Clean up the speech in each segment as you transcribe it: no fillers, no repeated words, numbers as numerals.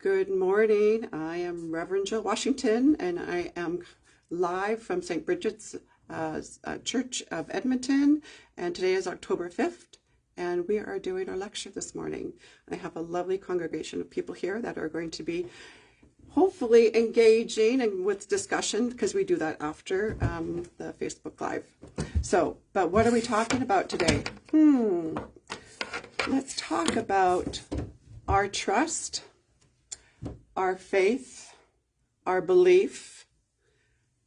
Good morning. I am Rev Jill, Washington, and I am live from St. Bridget's Church of Edmonton, and today is October 5th, and we are doing our lecture this morning. I have a lovely congregation of people here that are going to be hopefully engaging and with discussion, because we do that after the Facebook Live. But what are we talking about today? Let's talk about our trust, our faith, our belief,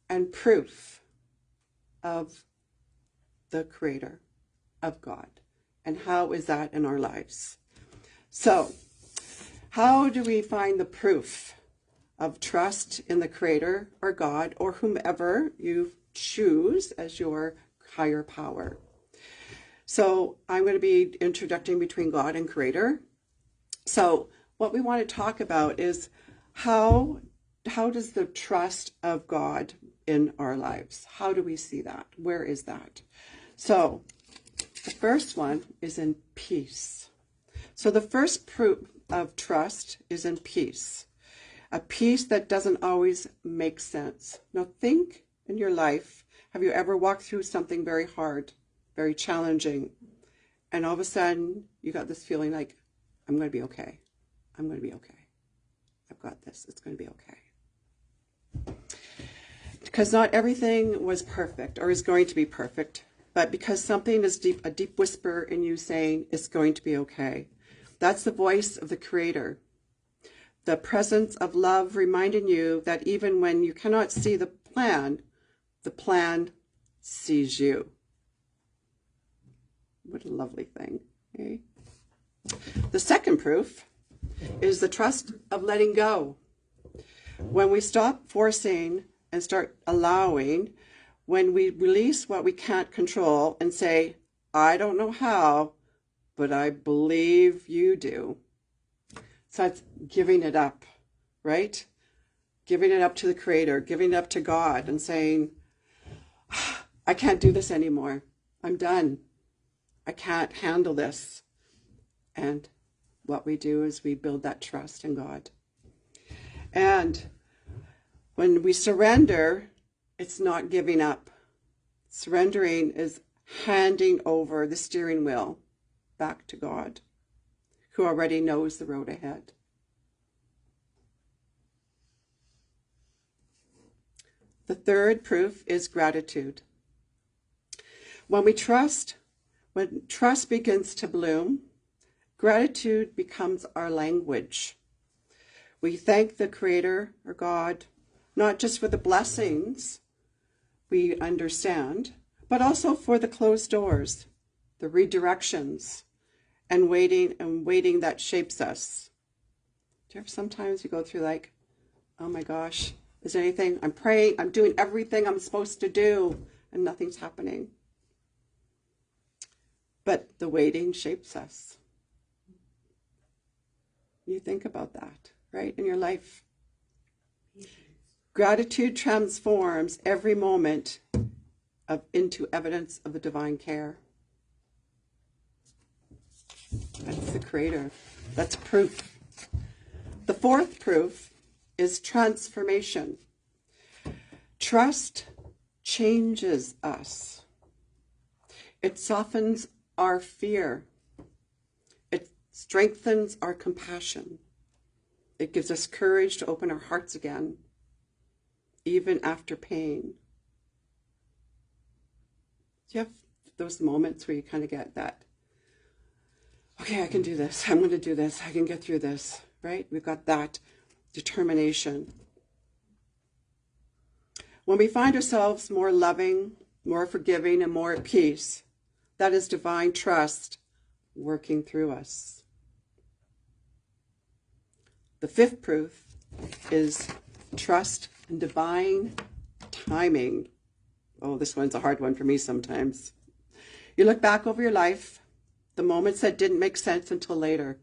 and proof of the Creator, of God. And how is that in our lives? So, how do we find the proof of trust in the Creator or God or whomever you choose as your higher power? So, I'm going to be introducing between God and Creator. So, what we want to talk about is how does the trust of God in our lives? How do we see that? Where is that? So the first one is in peace. So the first proof of trust is in peace. A peace that doesn't always make sense. Now think in your life, have you ever walked through something very hard, very challenging, and all of a sudden you got this feeling like, I'm going to be okay. I'm going to be okay. I've got this. It's going to be okay. Because not everything was perfect or is going to be perfect, but because something is deep, a deep whisper in you saying it's going to be okay. That's the voice of the Creator. The presence of love reminding you that even when you cannot see the plan sees you. What a lovely thing, eh? The second proof is the trust of letting go. When we stop forcing and start allowing, when we release what we can't control and say, I don't know how, but I believe you do. So that's giving it up, right? Giving it up to the Creator, giving it up to God and saying, I can't do this anymore. I'm done. I can't handle this. And what we do is we build that trust in God. And when we surrender, it's not giving up. Surrendering is handing over the steering wheel back to God, who already knows the road ahead. The third proof is gratitude. When trust begins to bloom, gratitude becomes our language. We thank the Creator or God, not just for the blessings we understand, but also for the closed doors, the redirections, and waiting that shapes us. Do you ever sometimes you go through like, oh my gosh, is there anything? I'm praying, I'm doing everything I'm supposed to do, and nothing's happening. But the waiting shapes us. You think about that, right, in your life. Gratitude transforms every moment into evidence of the divine care. That's the Creator. That's proof. The fourth proof is transformation. Trust changes us. It softens our fear. It strengthens our compassion. It gives us courage to open our hearts again, even after pain. Do you have those moments where you kind of get that, okay, I can do this. I'm going to do this. I can get through this, right? We've got that determination. When we find ourselves more loving, more forgiving, and more at peace, that is divine trust working through us. The fifth proof is trust in divine timing. Oh, this one's a hard one for me sometimes. You look back over your life, the moments that didn't make sense until later,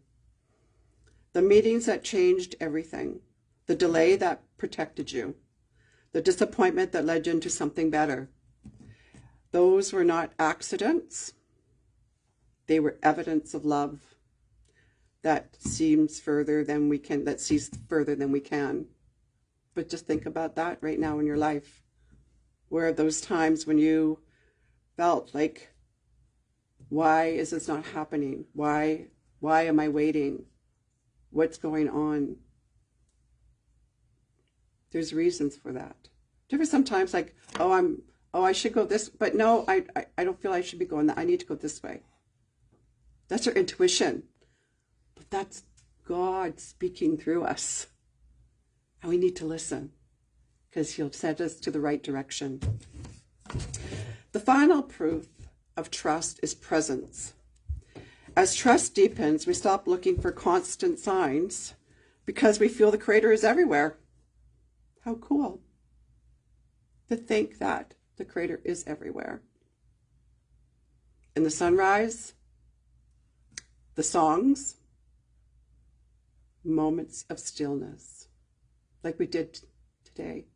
the meetings that changed everything, the delay that protected you, the disappointment that led you into something better. Those were not accidents. They were evidence of love. that seems further than we can, that sees further than we can. But just think about that right now in your life. Where are those times when you felt like, why is this not happening? Why am I waiting? What's going on? There's reasons for that. Do you ever sometimes like, I should go this, but no, I don't feel I should be going that. I need to go this way. That's our intuition. But that's God speaking through us. And we need to listen because he'll set us to the right direction. The final proof of trust is presence. As trust deepens, we stop looking for constant signs because we feel the Creator is everywhere. How cool to think that the Creator is everywhere. In the sunrise, the songs, moments of stillness, like we did today,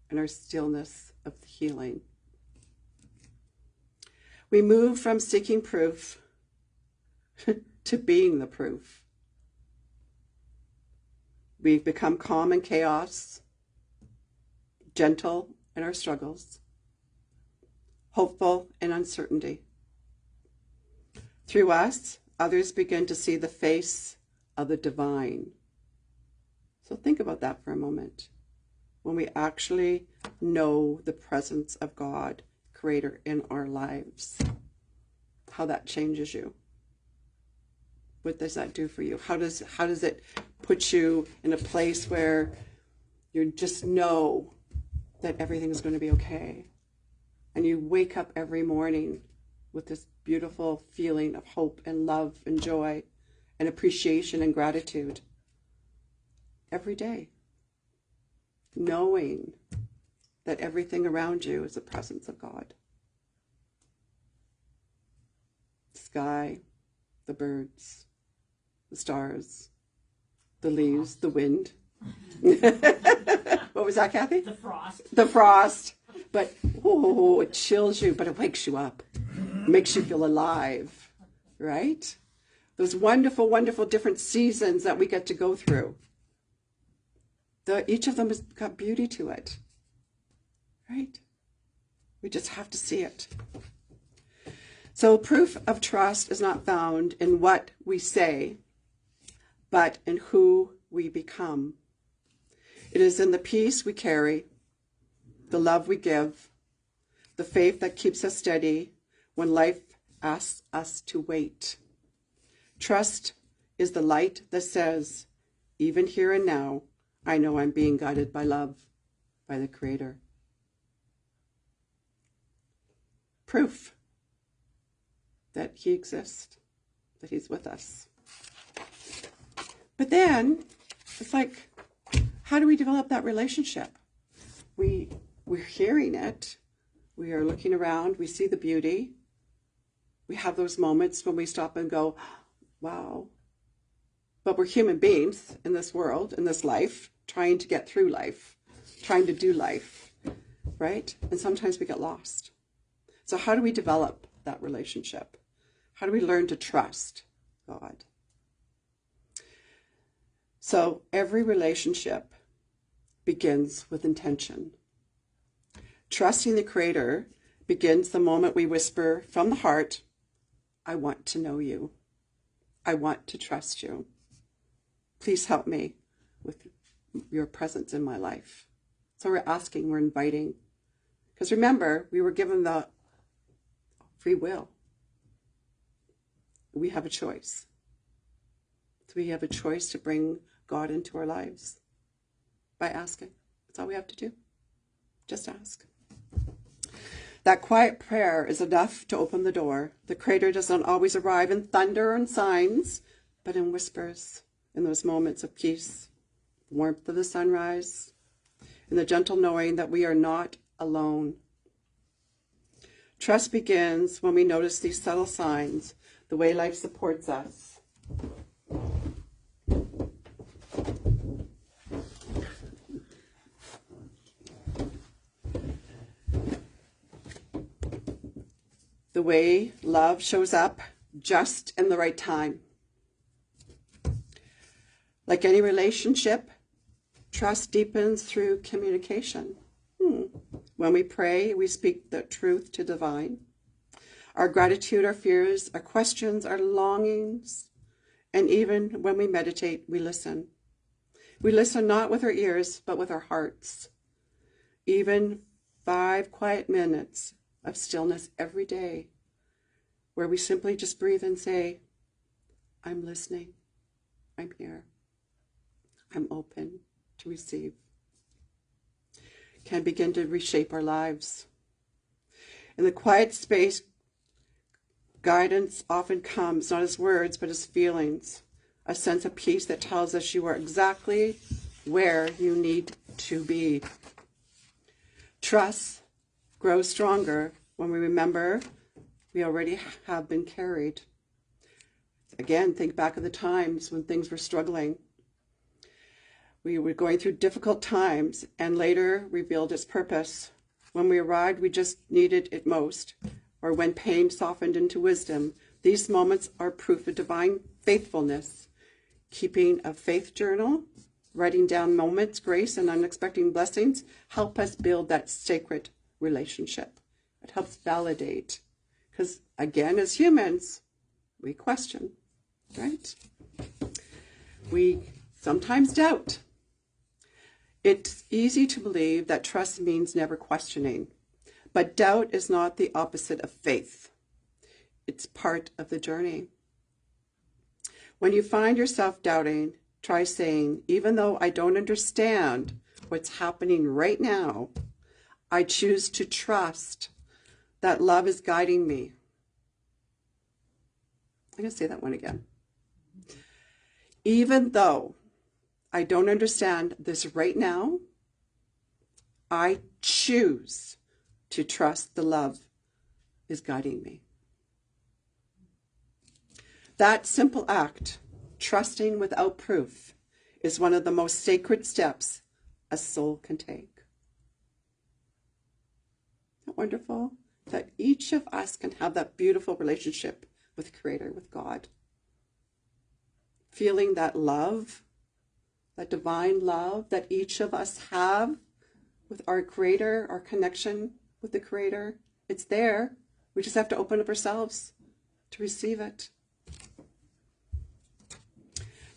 and our stillness of healing. We move from seeking proof to being the proof. We've become calm in chaos, gentle in our struggles, hopeful in uncertainty. Through us, others begin to see the face of the divine. So think about that for a moment. When we actually know the presence of God, Creator, in our lives, how that changes you. What does that do for you? How does it put you in a place where you just know that everything is going to be okay? And you wake up every morning with this beautiful feeling of hope and love and joy and appreciation and gratitude. Every day. Knowing that everything around you is the presence of God. The sky, the birds, the stars, the leaves, the wind. What was that, Kathy? The frost. The frost. But, it chills you, but it wakes you up. Makes you feel alive, right? Those wonderful, wonderful different seasons that we get to go through. Each of them has got beauty to it, right? We just have to see it. So proof of trust is not found in what we say, but in who we become. It is in the peace we carry, the love we give, the faith that keeps us steady when life asks us to wait. Trust is the light that says, even here and now, I know I'm being guided by love, by the Creator. Proof that He exists, that He's with us. But then, it's like, how do we develop that relationship? We're hearing it. We are looking around. We see the beauty. We have those moments when we stop and go, wow. But we're human beings in this world, in this life, trying to get through life, trying to do life, right? And sometimes we get lost. So how do we develop that relationship? How do we learn to trust God? So every relationship begins with intention. Trusting the Creator begins the moment we whisper from the heart, I want to know you. I want to trust you. Please help me with your presence in my life. So we're asking, we're inviting. Because remember, we were given the free will. We have a choice. So we have a choice to bring God into our lives by asking. That's all we have to do. Just ask. That quiet prayer is enough to open the door. The Creator does not always arrive in thunder and signs, but in whispers, in those moments of peace, the warmth of the sunrise, in the gentle knowing that we are not alone. Trust begins when we notice these subtle signs, the way life supports us. The way love shows up just in the right time. Like any relationship, trust deepens through communication. When we pray, we speak the truth to divine. Our gratitude, our fears, our questions, our longings, and even when we meditate, we listen. We listen not with our ears, but with our hearts. Even 5 quiet minutes of stillness every day, where we simply just breathe and say, I'm listening, I'm here, I'm open to receive, can begin to reshape our lives. In the quiet space, guidance often comes not as words, but as feelings, a sense of peace that tells us you are exactly where you need to be. Trust grows stronger when we remember we already have been carried. Again, think back of the times when things were struggling. We were going through difficult times and later revealed its purpose. When we arrived, we just needed it most. Or when pain softened into wisdom, these moments are proof of divine faithfulness. Keeping a faith journal, writing down moments, grace, and unexpected blessings help us build that sacred relationship. It helps validate. Because again, as humans, we question, right? We sometimes doubt. It's easy to believe that trust means never questioning, but doubt is not the opposite of faith. It's part of the journey. When you find yourself doubting, try saying, even though I don't understand what's happening right now, I choose to trust that love is guiding me. I'm going to say that one again. Even though I don't understand this right now, I choose to trust the love is guiding me. That simple act, trusting without proof, is one of the most sacred steps a soul can take. Isn't that wonderful? That each of us can have that beautiful relationship with Creator, with God. Feeling that love, that divine love that each of us have with our Creator, our connection with the Creator. It's there. We just have to open up ourselves to receive it.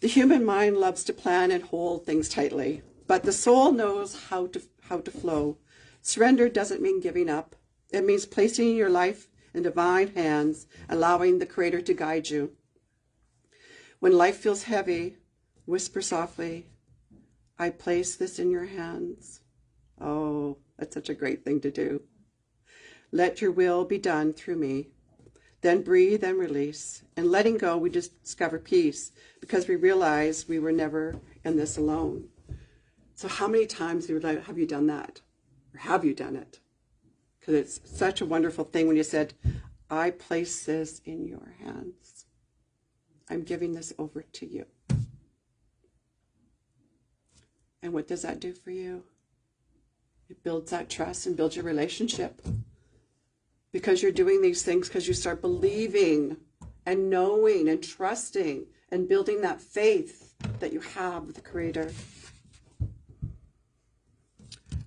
The human mind loves to plan and hold things tightly, but the soul knows how to flow. Surrender doesn't mean giving up. It means placing your life in divine hands, allowing the Creator to guide you. When life feels heavy, whisper softly, I place this in your hands. Oh, that's such a great thing to do. Let your will be done through me. Then breathe and release. And letting go, we just discover peace because we realize we were never in this alone. So how many times have you done that? Or have you done it? Because it's such a wonderful thing when you said, I place this in your hands. I'm giving this over to you. And what does that do for you? It builds that trust and builds your relationship. Because you're doing these things because you start believing and knowing and trusting and building that faith that you have with the Creator.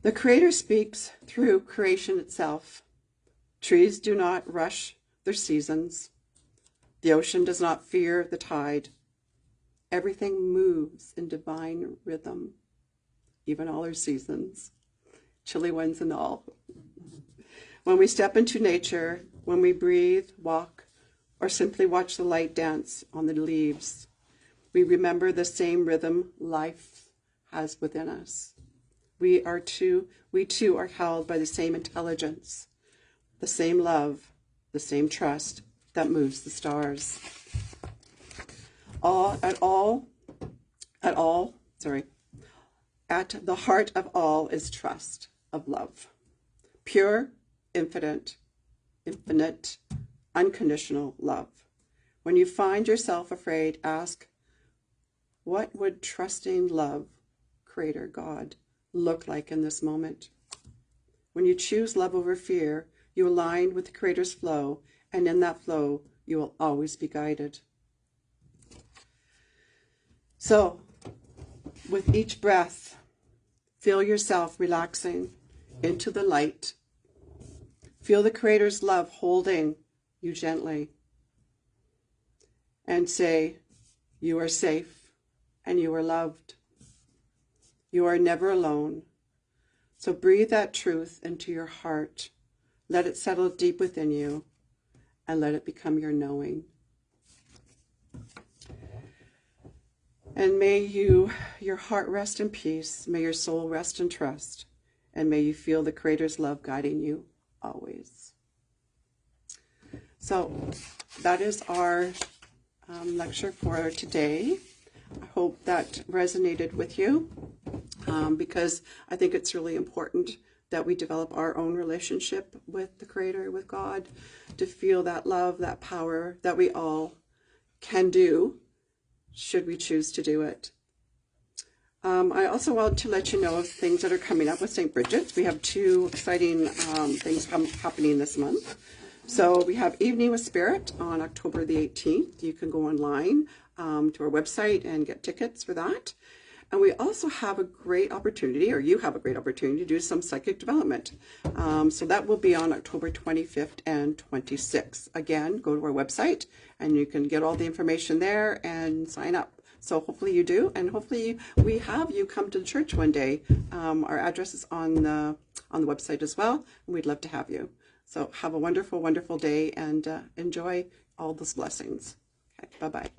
The Creator speaks through creation itself. Trees do not rush their seasons. The ocean does not fear the tide. Everything moves in divine rhythm, even all our seasons, chilly ones and all. When we step into nature, when we breathe, walk, or simply watch the light dance on the leaves, we remember the same rhythm life has within us. We too are held by the same intelligence, the same love, the same trust that moves the stars. At the heart of all is trust of love. Pure, infinite, unconditional love. When you find yourself afraid, ask, what would trusting love, Creator God, look like in this moment? When you choose love over fear, you align with the Creator's flow, and in that flow, you will always be guided. So, With each breath, feel yourself relaxing into the light. Feel the Creator's love holding you gently. And say, you are safe and you are loved. You are never alone. So breathe that truth into your heart. Let it settle deep within you and let it become your knowing. And may your heart rest in peace. May your soul rest in trust. And may you feel the Creator's love guiding you always. So that is our lecture for today. I hope that resonated with you because I think it's really important that we develop our own relationship with the Creator, with God, to feel that love, that power that we all can do, should we choose to do it. I also want to let you know of things that are coming up with St. Bridget's. We have two exciting things happening this month. So we have Evening with Spirit on October the 18th. You can go online to our website and get tickets for that. And we also have a great opportunity, or you have a great opportunity, to do some psychic development. So that will be on October 25th and 26th. Again, go to our website and you can get all the information there and sign up. So hopefully you do, and hopefully we have you come to the church one day. Our address is on the website as well, and we'd love to have you. So have a wonderful, wonderful day and enjoy all those blessings. Okay, bye-bye.